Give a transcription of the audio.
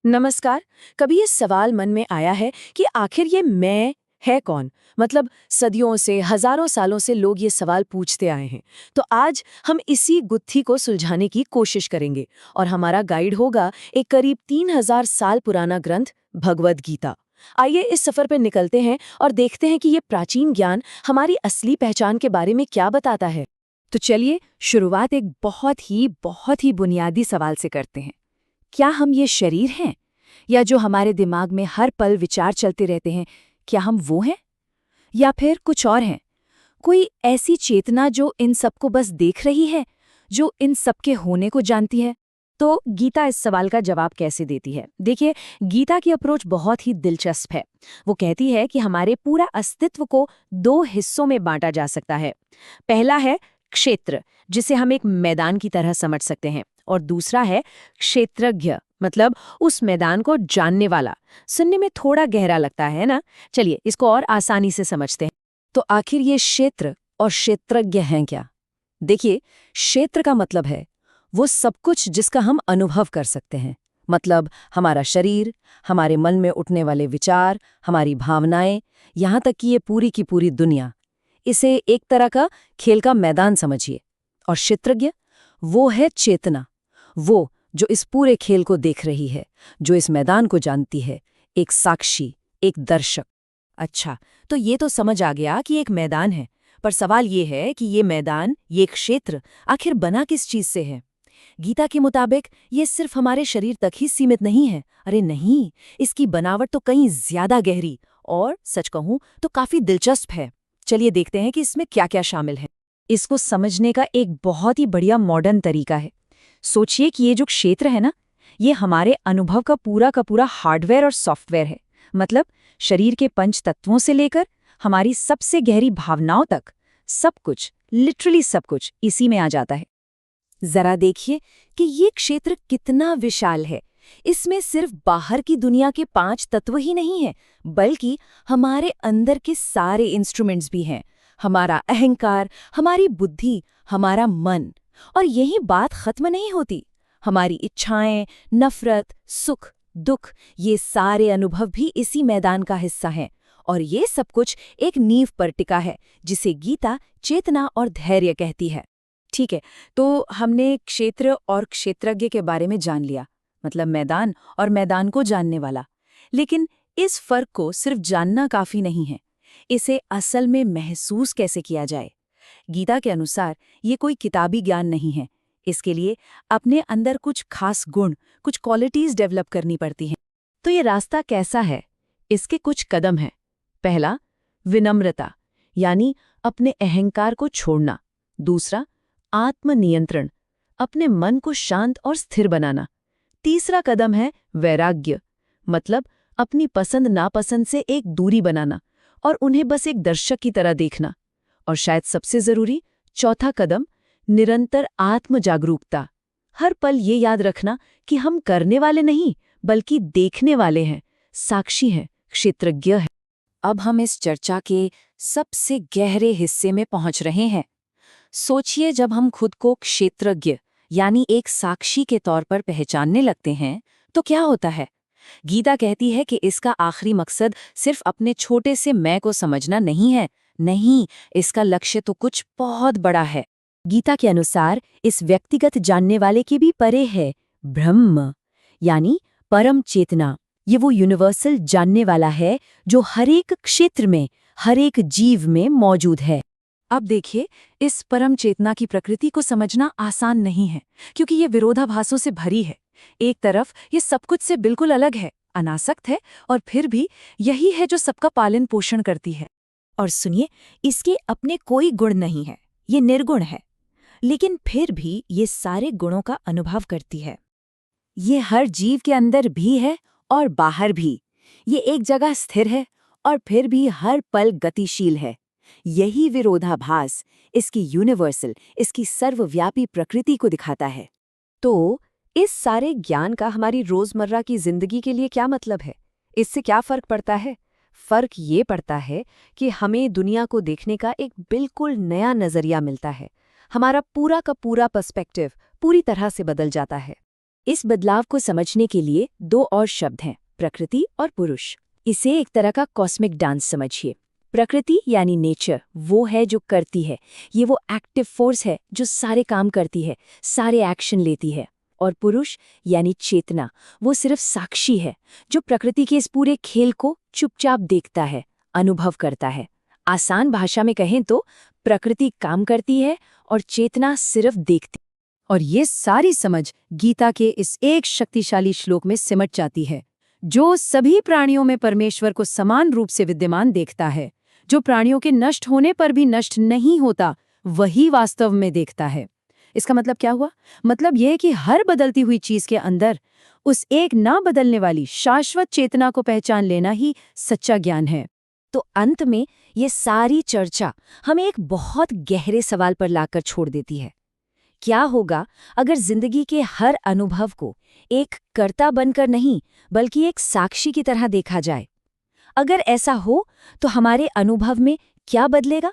नमस्कार। कभी ये सवाल मन में आया है कि आखिर ये मैं है कौन? मतलब सदियों से, हजारों सालों से लोग ये सवाल पूछते आए हैं। तो आज हम इसी गुत्थी को सुलझाने की कोशिश करेंगे और हमारा गाइड होगा एक करीब 3000 साल पुराना ग्रंथ भगवद गीता। आइए इस सफर पे निकलते हैं और देखते हैं कि ये प्राचीन ज्ञान हमारी असली पहचान के बारे में क्या बताता है। तो चलिए शुरुआत एक बहुत ही बुनियादी सवाल से करते हैं। क्या हम ये शरीर हैं? या जो हमारे दिमाग में हर पल विचार चलते रहते हैं, क्या हम वो हैं? या फिर कुछ और हैं? कोई ऐसी चेतना जो इन सबको बस देख रही है, जो इन सबके होने को जानती है? तो गीता इस सवाल का जवाब कैसे देती है? देखिए, गीता की अप्रोच बहुत ही दिलचस्प है। वो कहती है कि हमारे पूरा अस्तित्व को दो हिस्सों में बांटा जा सकता है। पहला है क्षेत्र, जिसे हम एक मैदान की तरह समझ सकते हैं, और दूसरा है क्षेत्रज्ञ, मतलब उस मैदान को जानने वाला। सुनने में थोड़ा गहरा लगता है ना? चलिए इसको और आसानी से समझते हैं। तो आखिर ये क्षेत्र और क्षेत्रज्ञ हैं क्या? देखिए, क्षेत्र का मतलब है वो सब कुछ जिसका हम अनुभव कर सकते हैं। मतलब हमारा शरीर, हमारे मन में उठने वाले विचार, हमारी भावनाएं, यहाँ तक कि ये पूरी की पूरी दुनिया। इसे एक तरह का खेल का मैदान समझिए। और क्षेत्रज्ञ, वो है चेतना, वो जो इस पूरे खेल को देख रही है, जो इस मैदान को जानती है, एक साक्षी, एक दर्शक। अच्छा, तो ये तो समझ आ गया कि एक मैदान है, पर सवाल ये है कि ये मैदान, ये क्षेत्र आखिर बना किस चीज से है? गीता के मुताबिक ये सिर्फ हमारे शरीर तक ही सीमित नहीं है। अरे नहीं, इसकी बनावट तो कहीं ज्यादा गहरी और सच कहूं तो काफी दिलचस्प है। चलिए देखते हैं कि इसमें क्या क्या शामिल है। इसको समझने का एक बहुत ही बढ़िया मॉडर्न तरीका है। सोचिए कि ये जो क्षेत्र है ना, ये हमारे अनुभव का पूरा हार्डवेयर और सॉफ्टवेयर है। मतलब शरीर के पंच तत्वों से लेकर हमारी सबसे गहरी भावनाओं तक, सब कुछ, लिटरली सब कुछ इसी में आ जाता है। जरा देखिए कि ये क्षेत्र कितना विशाल है। इसमें सिर्फ बाहर की दुनिया के 5 तत्व ही नहीं है, बल्कि हमारे अंदर के सारे इंस्ट्रूमेंट्स भी हैं। हमारा अहंकार, हमारी बुद्धि, हमारा मन। और यही बात खत्म नहीं होती। हमारी इच्छाएं, नफरत, सुख, दुख, ये सारे अनुभव भी इसी मैदान का हिस्सा हैं। और ये सब कुछ एक नींव पर टिका है, जिसे गीता चेतना और धैर्य कहती है। ठीक है, तो हमने क्षेत्र और क्षेत्रज्ञ के बारे में जान लिया, मतलब मैदान और मैदान को जानने वाला। लेकिन इस फर्क को सिर्फ जानना काफी नहीं है। इसे असल में महसूस कैसे किया जाए? गीता के अनुसार ये कोई किताबी ज्ञान नहीं है। इसके लिए अपने अंदर कुछ खास गुण, कुछ क्वालिटीज डेवलप करनी पड़ती हैं। तो ये रास्ता कैसा है? इसके कुछ कदम हैं। पहला, विनम्रता, यानी अपने अहंकार को छोड़ना। दूसरा, आत्मनियंत्रण, अपने मन को शांत और स्थिर बनाना। तीसरा कदम है वैराग्य, मतलब अपनी पसंद नापसंद से एक दूरी बनाना और उन्हें बस एक दर्शक की तरह देखना। और शायद सबसे जरूरी चौथा कदम, निरंतर आत्म जागरूकता। हर पल ये याद रखना कि हम करने वाले नहीं, बल्कि देखने वाले हैं, साक्षी हैं, क्षेत्रज्ञ हैं। अब हम इस चर्चा के सबसे गहरे हिस्से में पहुंच रहे हैं। सोचिए, जब हम खुद को क्षेत्रज्ञ यानी एक साक्षी के तौर पर पहचानने लगते हैं, तो क्या होता है? गीता कहती है कि इसका आखिरी मकसद सिर्फ अपने छोटे से मैं को समझना नहीं है। नहीं, इसका लक्ष्य तो कुछ बहुत बड़ा है। गीता के अनुसार इस व्यक्तिगत जानने वाले के भी परे है ब्रह्म, यानी परम चेतना। ये वो यूनिवर्सल जानने वाला है जो हर एक क्षेत्र में, हर एक जीव में मौजूद है। अब देखिए, इस परम चेतना की प्रकृति को समझना आसान नहीं है, क्योंकि ये विरोधाभासों से भरी है। एक तरफ ये सब कुछ से बिल्कुल अलग है, अनासक्त है, और फिर भी यही है जो सबका पालन पोषण करती है। और सुनिए, इसके अपने कोई गुण नहीं है, ये निर्गुण है। लेकिन फिर भी ये सारे गुणों का अनुभव करती है। ये हर जीव के अंदर भी है और बाहर भी। ये एक जगह स्थिर है और फिर भी हर पल गतिशील है। यही विरोधाभास इसकी यूनिवर्सल, इसकी सर्वव्यापी प्रकृति को दिखाता है। तो इस सारे ज्ञान का हमारी रोजमर्रा की जिंदगी के लिए क्या मतलब है? इससे क्या फर्क पड़ता है? फर्क ये पड़ता है कि हमें दुनिया को देखने का एक बिल्कुल नया नजरिया मिलता है। हमारा पूरा का पूरा पर्सपेक्टिव पूरी तरह से बदल जाता है। इस बदलाव को समझने के लिए दो और शब्द हैं, प्रकृति और पुरुष। इसे एक तरह का कॉस्मिक डांस समझिए। प्रकृति यानी नेचर, वो है जो करती है, ये वो एक्टिव फोर्स है जो सारे काम करती है, सारे एक्शन लेती है। और पुरुष यानी चेतना, वो सिर्फ साक्षी है जो प्रकृति के इस पूरे खेल को चुपचाप देखता है, अनुभव करता है। आसान भाषा में कहें तो प्रकृति काम करती है और चेतना सिर्फ देखती। और ये सारी समझ गीता के इस एक शक्तिशाली श्लोक में सिमट जाती है, जो सभी प्राणियों में परमेश्वर को समान रूप से विद्यमान देखता है, जो प्राणियों के नष्ट होने पर भी नष्ट नहीं होता, वही वास्तव में देखता है। इसका मतलब क्या हुआ? मतलब यह है कि हर बदलती हुई चीज के अंदर उस एक ना बदलने वाली शाश्वत चेतना को पहचान लेना ही सच्चा ज्ञान है। तो अंत में ये सारी चर्चा हमें एक बहुत गहरे सवाल पर लाकर छोड़ देती है। क्या होगा अगर जिंदगी के हर अनुभव को एक कर्ता बनकर नहीं, बल्कि एक साक्षी की तरह देखा जाए? अगर ऐसा हो तो हमारे अनुभव में क्या बदलेगा?